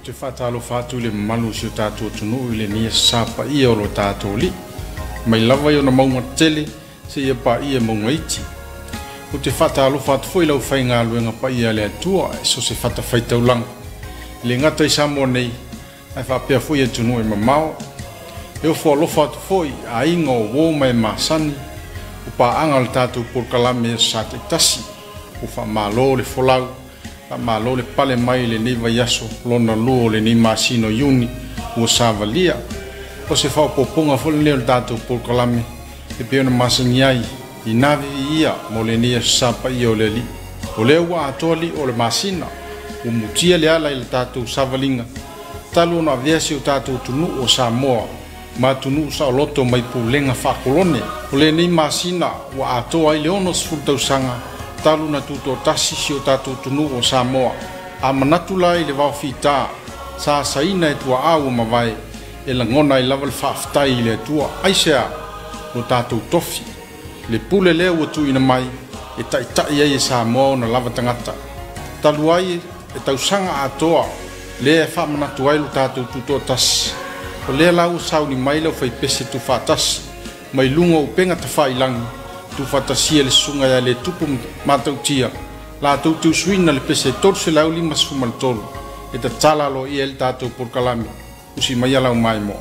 te whatalo whatu le malu si o tātou tunu le nia sapa ia o lo tātou li. Mai lava i o na maunga tele se ia pa ia maunga iti. O te whatalo whatu fwoi lau whai ngā luenga pa ia le atua e so se whata whaitau lang. Le ngata i Samoa nei, ai whapea fwoi e tunu e mamao. E o whalofa atu fwoi a inga o wō mai māsani, o pa anga le tātou porkalame e sa te tasi, o wha mālo le wholau, malo le pale mai le ni vai aso lona luo le ni masino yuni o savalia o se fa poponga fo le tato por kalame e pe ona masingai I na Vivi'i Ia mo le ni sapa I o le li o le wa atoli o le masina o mutia le ala il tato savalinga talo na viasi o tato tunu o Samoa ma tunu sa loto mai pulenga fa kolone o le ni masina wa atoa I le ono sfutau sanga talu na tuto tasi si o tātou tunu o Samoa. A manatu lai le wau whita, sa saina e tua au ma vai, e la ngona I lava le whaafitai le tua aisea no tātou tofi. Le pule leo atu ina mai, e tai ai e Samoa na lava tangata. Talu ai e tausanga atoa, le e wha manatu ai lo tātou tuto tasi. O le lau sauni mai lau whai pese tu whaatasi, mai lunga upenga ta whailangi. Tu fatasia le sunga ya le tupu matau tia la tu suina le pese tol se la uli mas fumal tol e ta tala lo I el tato por kalami usi maya la mai mo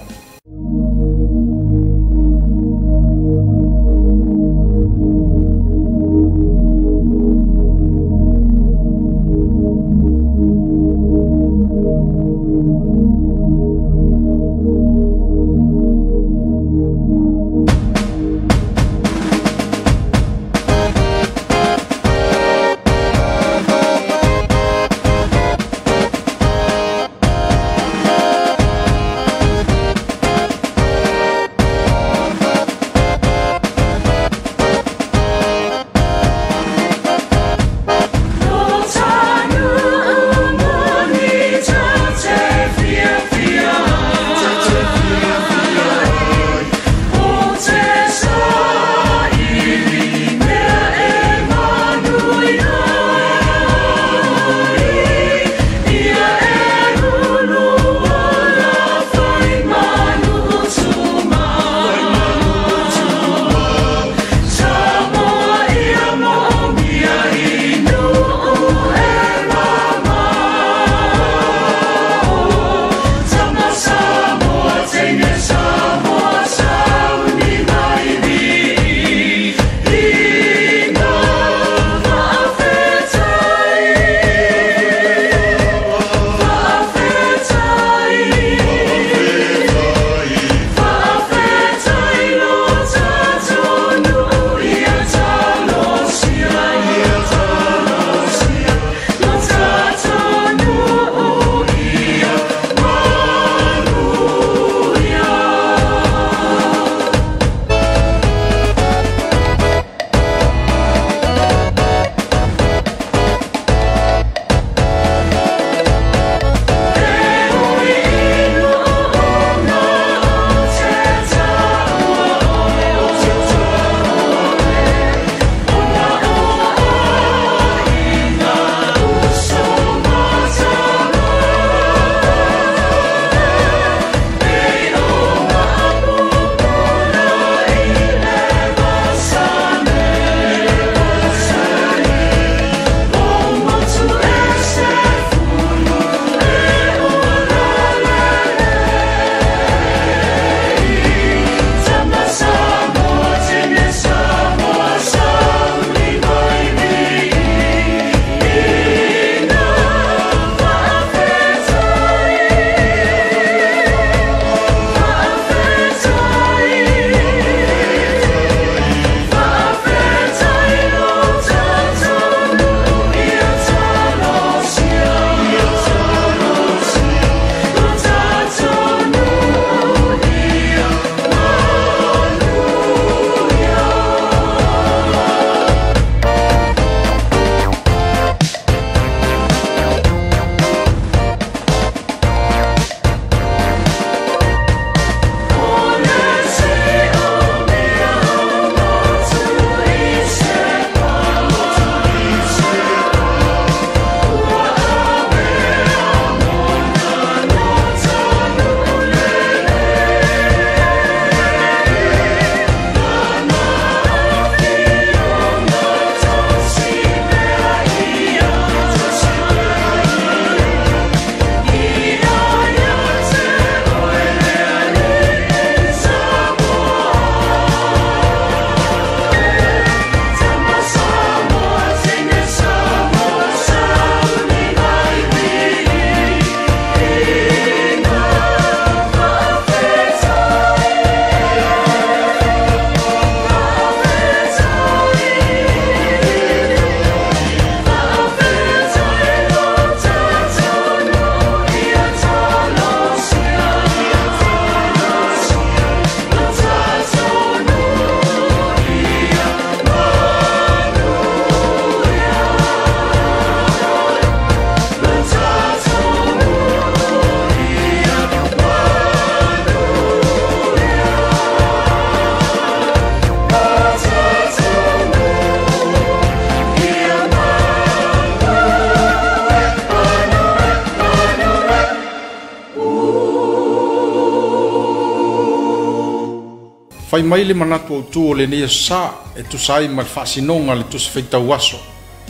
fai mai le manatu au tu o le nia sa e tu sai ma fasinonga le tu feitau aso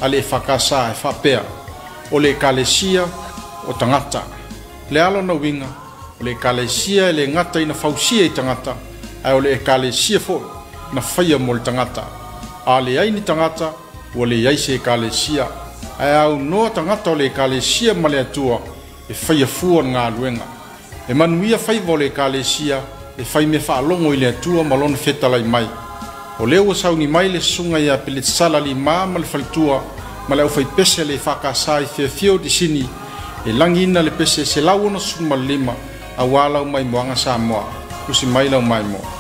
ale fakasa e fapea o le kalesia o tangata le alo na winga o le kalesia le ngata ina fausia i tangata ai o le kalesia fo na faia mo le tangata ale ai ni tangata o le ai se kalesia ai au no tangata o le kalesia ma le atua e faia fua ngā luenga e manuia fai vo le kalesia e fai me whaalongo i le atua malon fetalai mai. O leo saungi mai le sunga ia pele sala li ma le whalitua ma leo fai pese le whakasai whio di sini e langina le pese se lau na sunga lima a walau mai moanga Samoa. Kusi mai lau mai mo.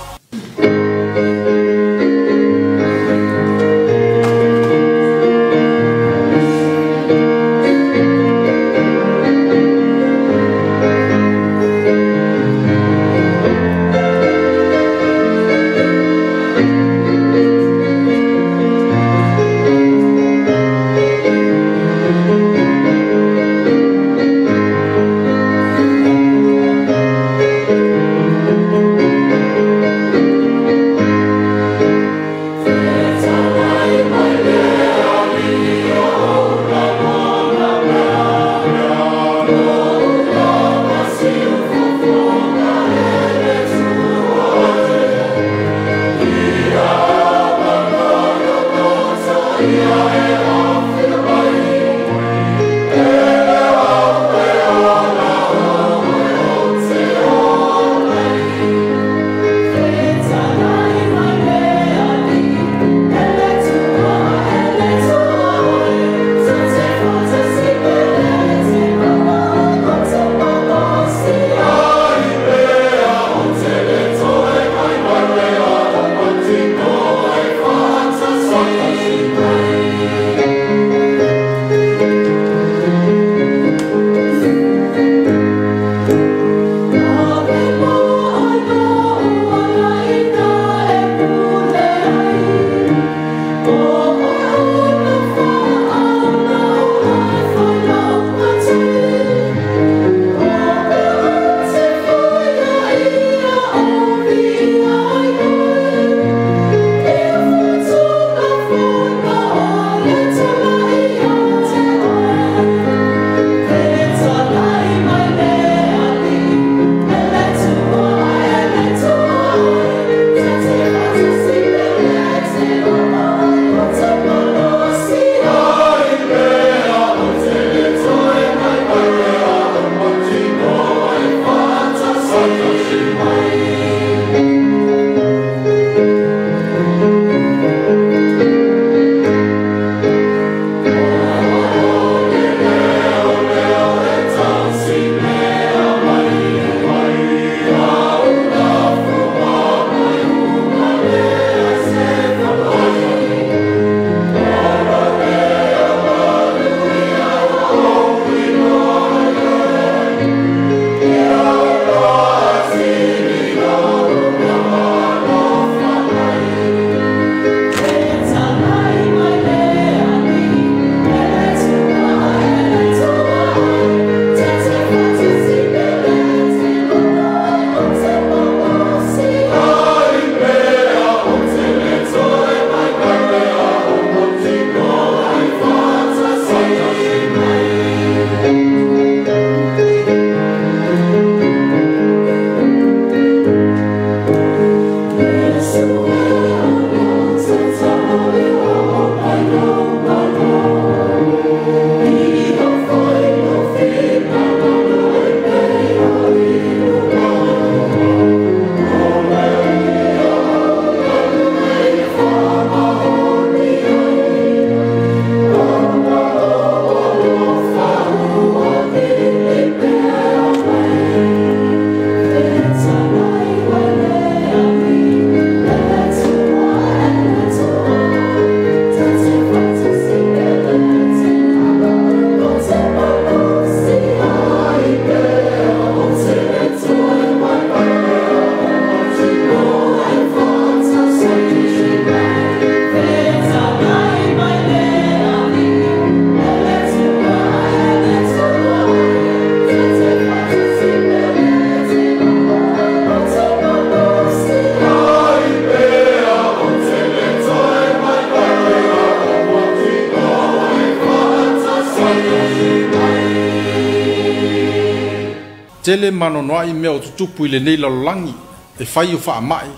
tele manonoa I mea o tutupu I le nei lalolangi e whai o whaamai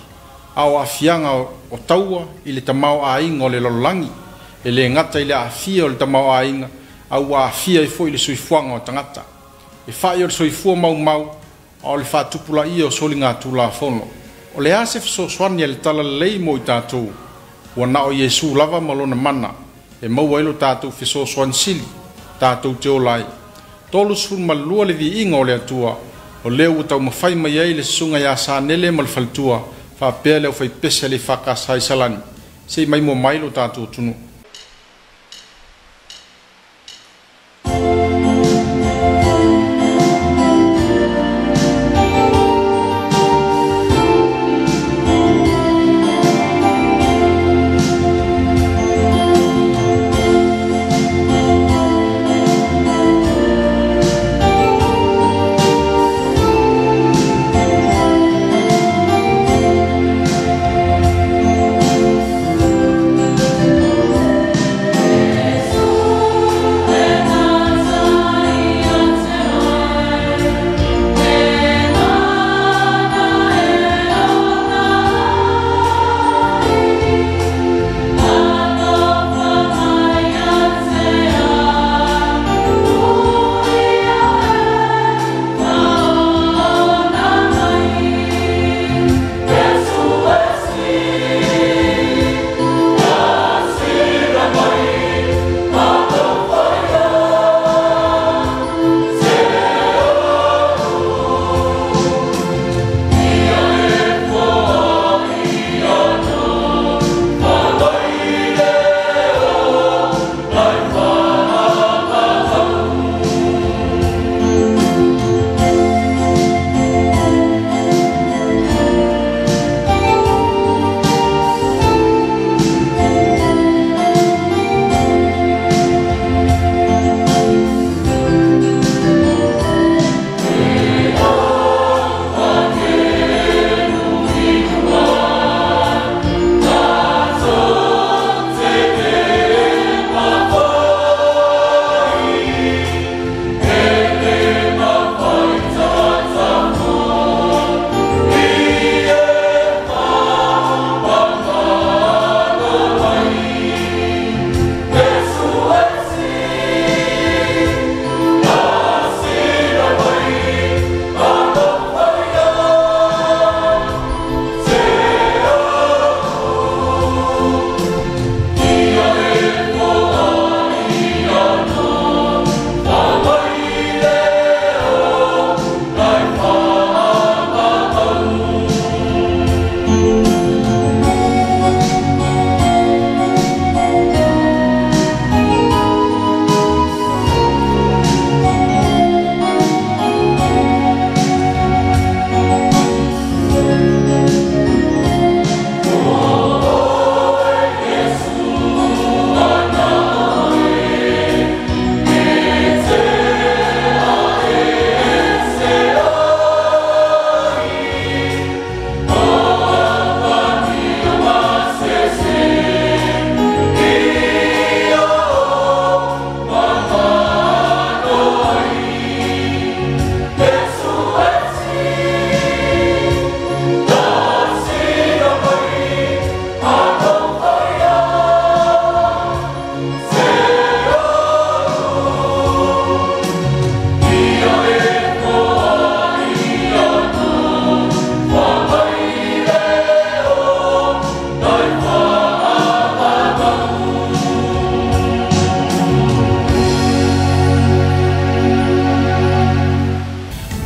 au a fianga o taua I le tamau a inga o le lalolangi e le ngata I le a fia o le tamau a inga au a fia I fo I le soifuanga o tangata e whai o le soifua mau mau o le whatupula I o soli ngā tūla whono o le ase fisoswani le tala lei mo I tātou ua na o Yesu lava malona mana e maua ilo tātou fisoswani sili tātou te olai tolu sun malua le vi inga o le atua o leo tau mawhai mai ai le sunga ya sa nele mal faltua fa pele o fai pese le whakasai salani sei mai mo mailo tātou tunu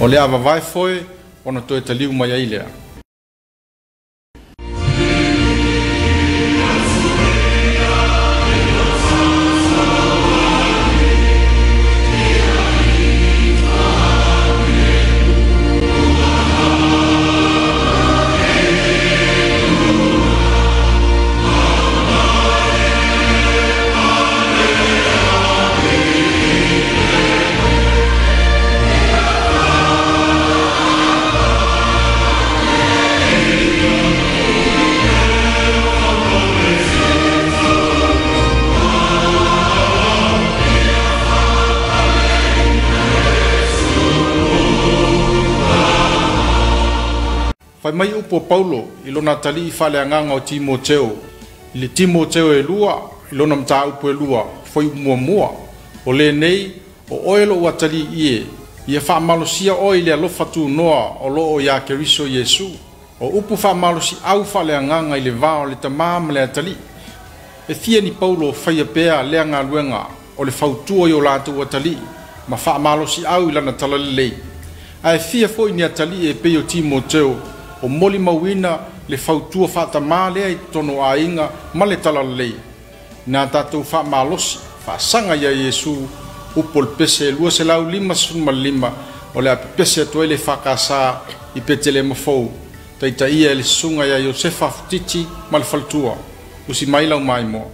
o le ava vai foi ona toe taliu mai ai lea. fai mai upo Paulo ilona tali faleanganga o Timoteo ile Timoteo elua ilona mta upo elua foi mua o le nei o oilo watali ia fa malosia o ile alofa tu noa o lo o ya Keriso Yesu o upu fa malosi au faleanganga ile va le tamam le tali e fia ni Paulo fai pea le nga luenga o le fautua yo latu watali ma fa malosi au ilana talalei ai fia foi ni atali e pe o Timoteo o moli mawina le fautua fa tamale ai tono ainga ma le talalei na tatu fa malosi fa sanga ya Yesu upol pese lua se lau lima sun malima o le pese to le fakasa i petele mofo taita ia le sunga ya Josefa Futiti mal faltua usi maila mai mo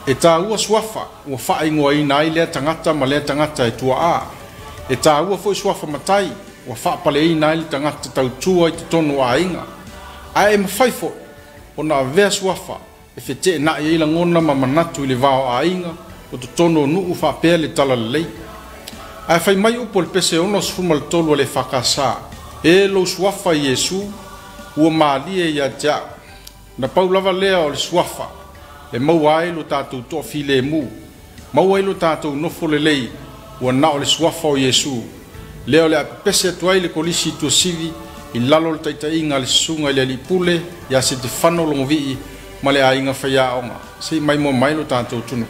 e tāua suafa ua whaingoa i nai lea tangata ma lea tangata e tua a. E tāua foi suafa matai ua faapaleina ai le tagata tautua i te tonu aiga ae e mafai foʻi ona avea suafa e feteenaʻi ai lagona ma manatu i le vaoaiga o totonu o nuu faapea le tala lelei ae fai mai upu o le pese ona o sefulu ma le tolu o le fakasā e lou suafa i iesu ua malia ia te aʻu na pau lava lea o le suafa e maua ai lo tatou toʻafilemu maua ai lo tatou nofo lelei ua na o le suafa o iesu lea o le apepese atu ai le kolisi tuasivi i lalo le taʻitaʻiga a le susuga i le aliʻipule iā se te fano logovii ma le aiga faiaʻoga sei mai moa mai lo tatou tunu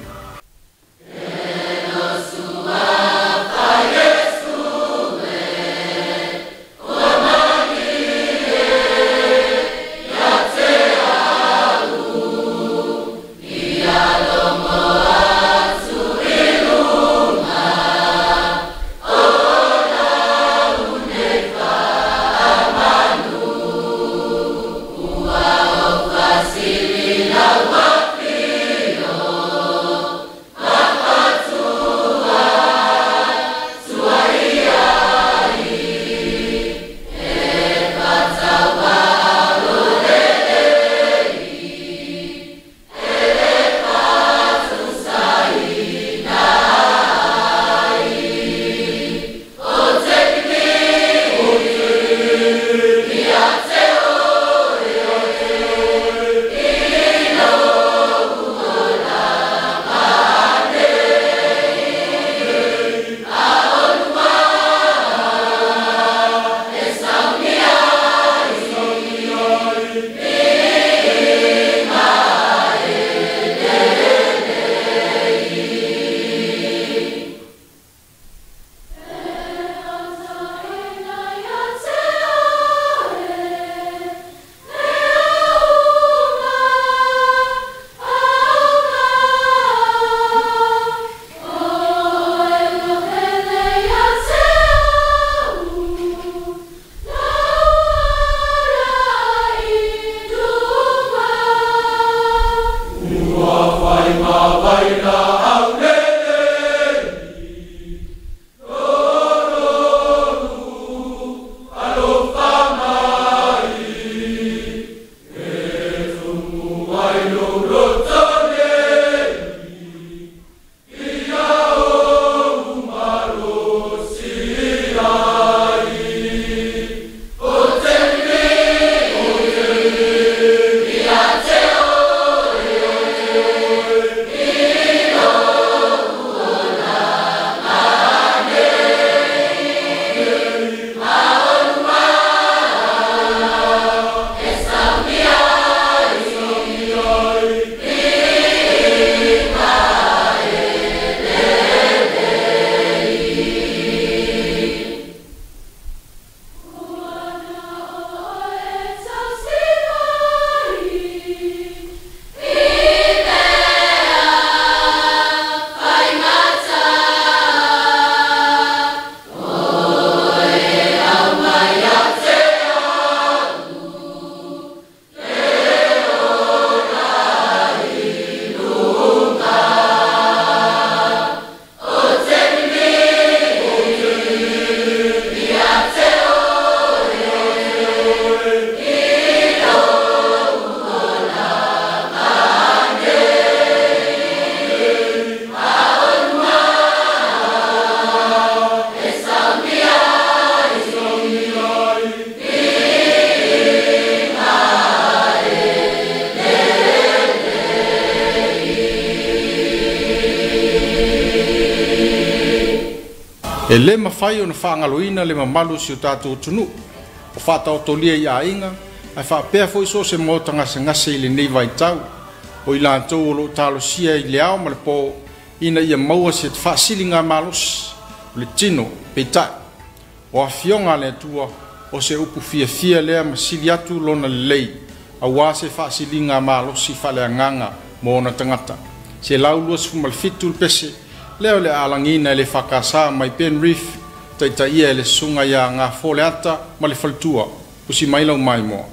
e le mafai ona faagaloina le mamalu si o tatou tunu o faataotolia i aiga ae faapea foʻi so se mo tagasegase i lenei vaitau o i latou o loo talosia i le ao ma le po ina ia maua se te faasiliga malosi o le tino peitaʻi o afioga a le atua o se upu fiafia lea ma sili atu lona lelei auā se faasiliga malosi faaleagaga mo ona tagata se lau 27 le pese lea o le alagina e le fakasā mai Penrith taʻitaʻia e le susuga iā gafo le ata ma le faletua pusi mai lau mai moa.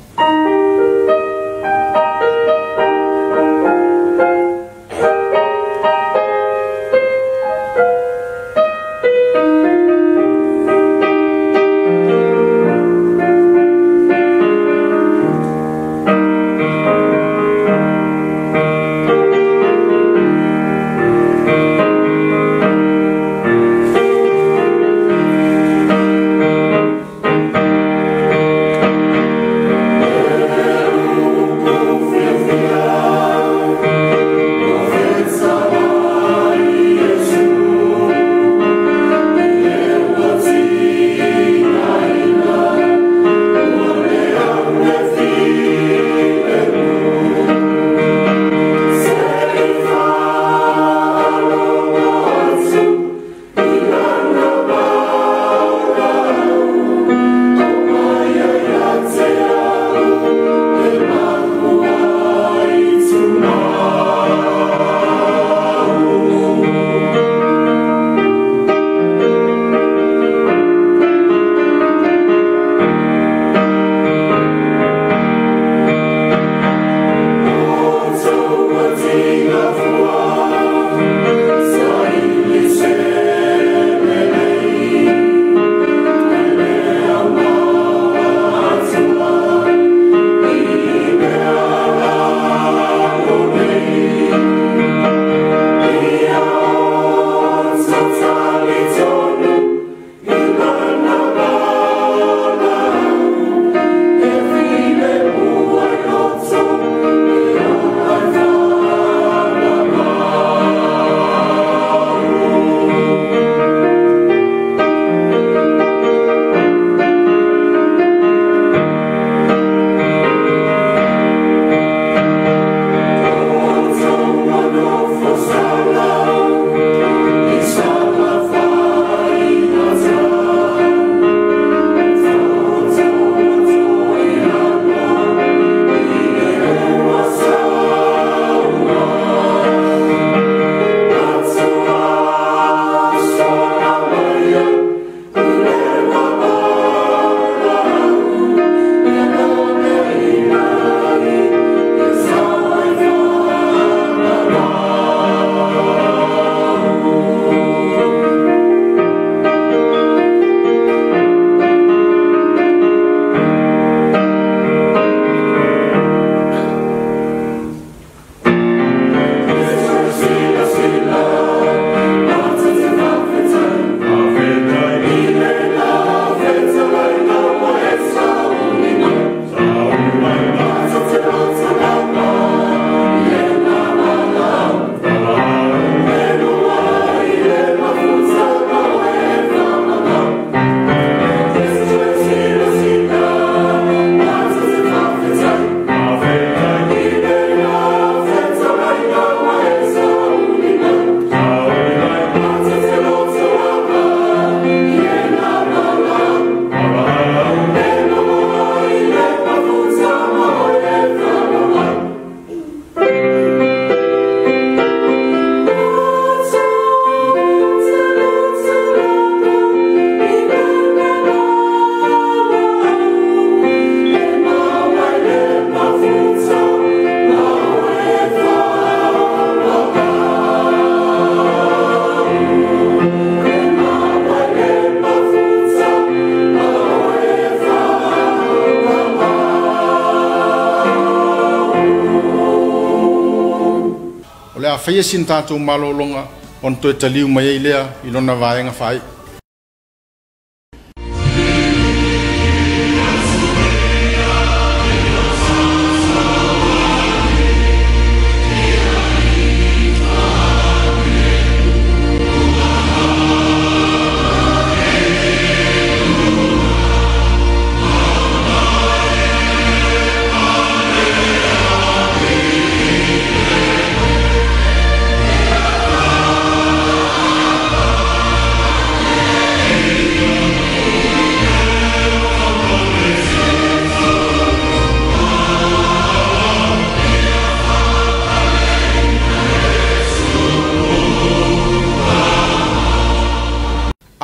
whaia sin tātou malolonga on toi taliu mai ei lea I lona vaenga whai.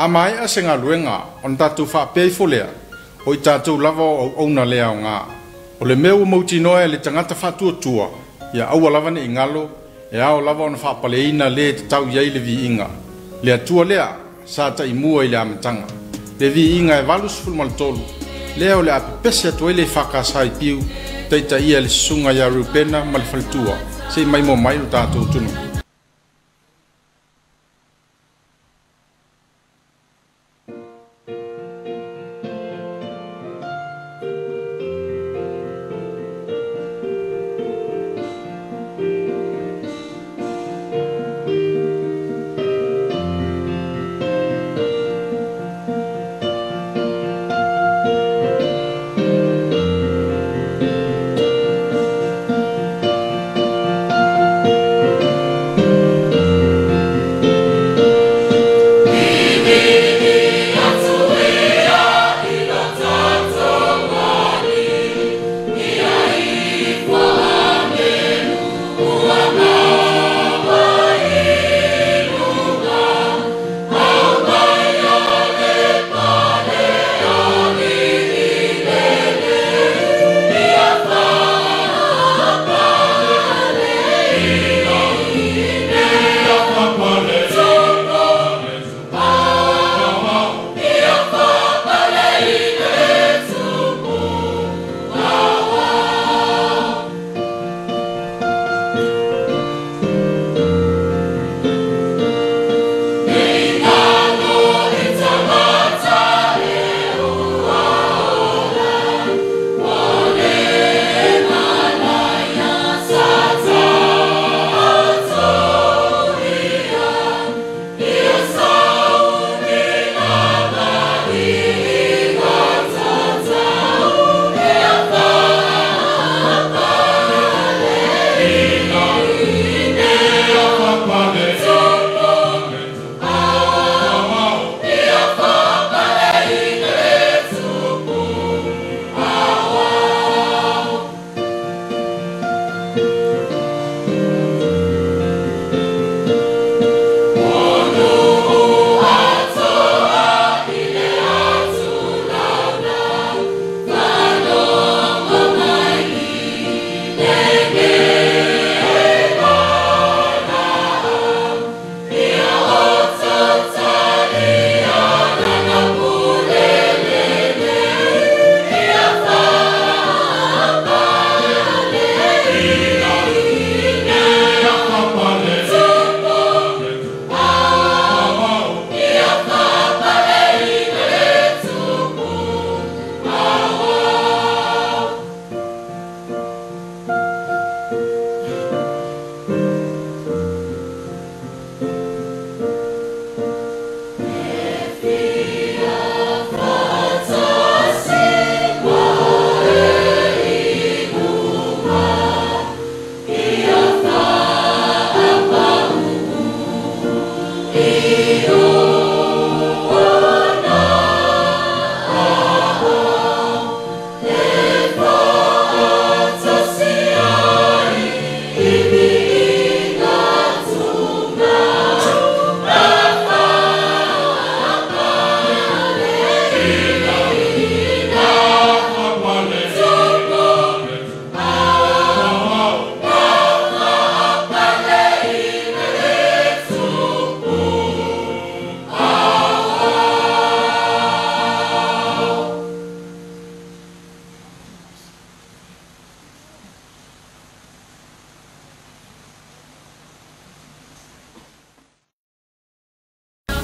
Amai a senga luenga on tatu fa pei folea o I tatu lava o ona lea o ngā. O le meu mauti noe le tangata fatua tua ia aua lava ne ingalo e ao lava ona fa paleina le te tau iei le vi inga. Le atua lea sa ta imua I le amatanga. Le vi inga e valus fulmaltolu. Lea o le apepese atu ele whakasai piu teita ia le sunga ia rupena ma le faltua se mai mo mai o tatu tunu.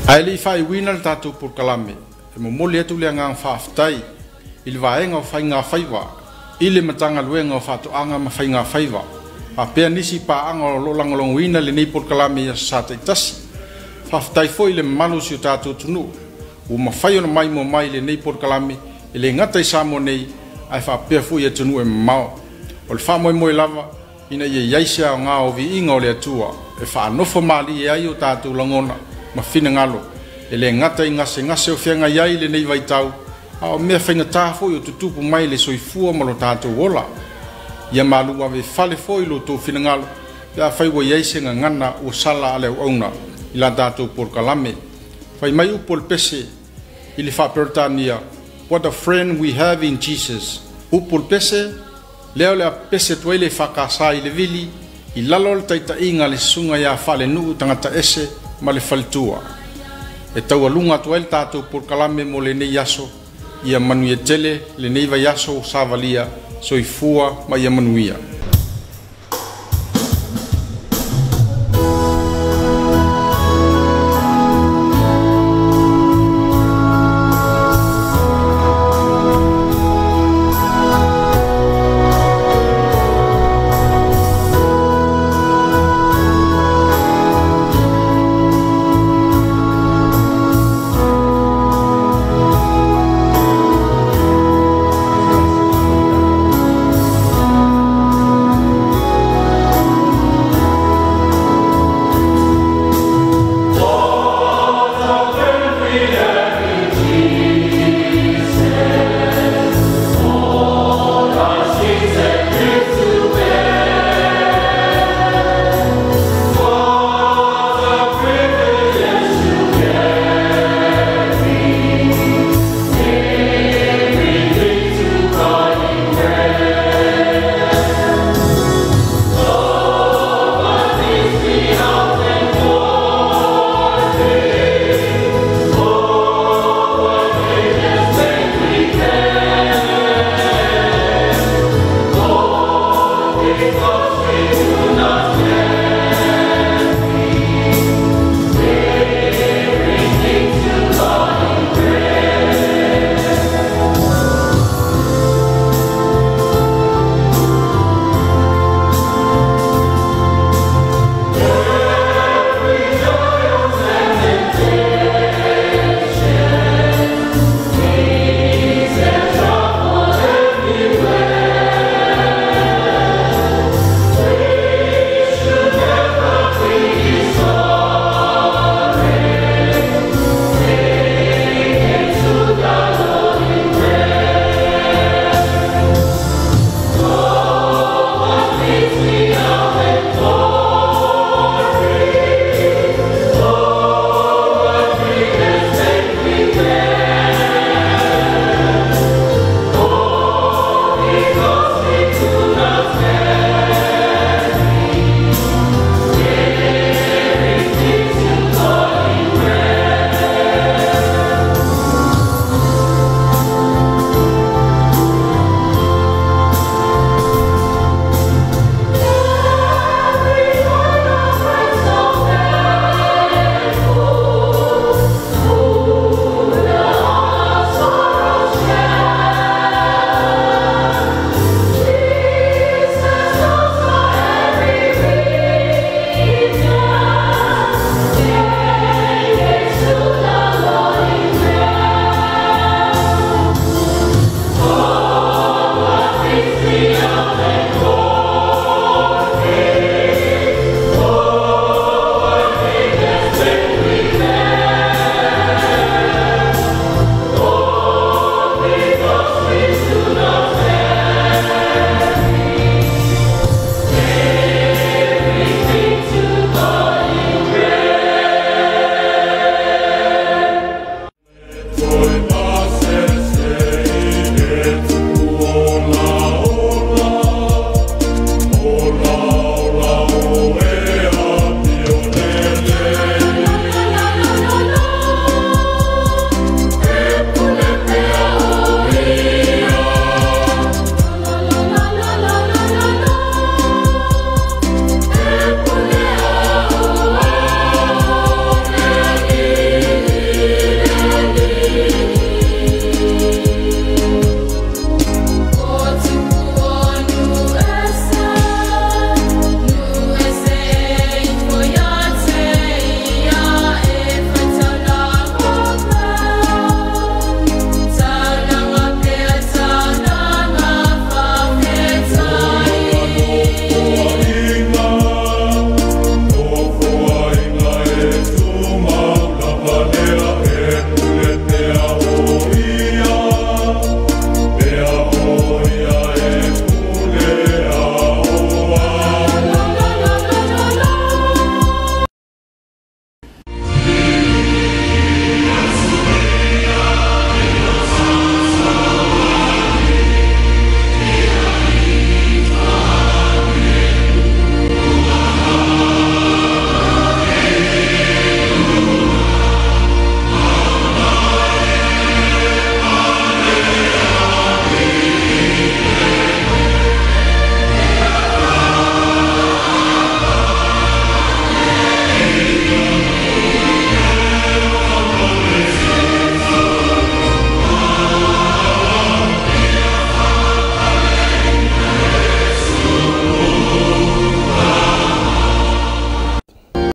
ai li fai wina le tatu por kalame e mo mole atu le ngang faftai il vaenga fainga faiva ile matanga luenga fatu anga ma fainga faiva a pe nisi pa anga lo langolong wina le nei por kalame ya sata itasi faftai foi le malu si tatu tunu u ma fai ona mai mo mai le nei por kalame ile ngata Samoa nei ai fa pe fu ya tunu e mau o le fa mo lava ina ye yaisia nga o vi inga o le atua e fa no formali e ai o tatu langona ma fina ngalo ele ngata inga se ngase o fenga yai le nei vai tau a me fainga ta fo yo tutupu mai le soifua ma lo tatu wola ia malu ave fale fo lo to fina ngalo ya fai wo yaise nga ngana o sala ale ona ila tatu por kalame fai mai u pol pese ili fa pertania what a friend we have in Jesus u pol pese leo le pese toile fa kasa ile vili ilalo le taita inga le sunga ya fale nu tangata ese ma le faltua e tau alunga toile tatu por kalame mo le nei yaso ia manuia tele le nei va yaso savalia soifua ma ia manuia We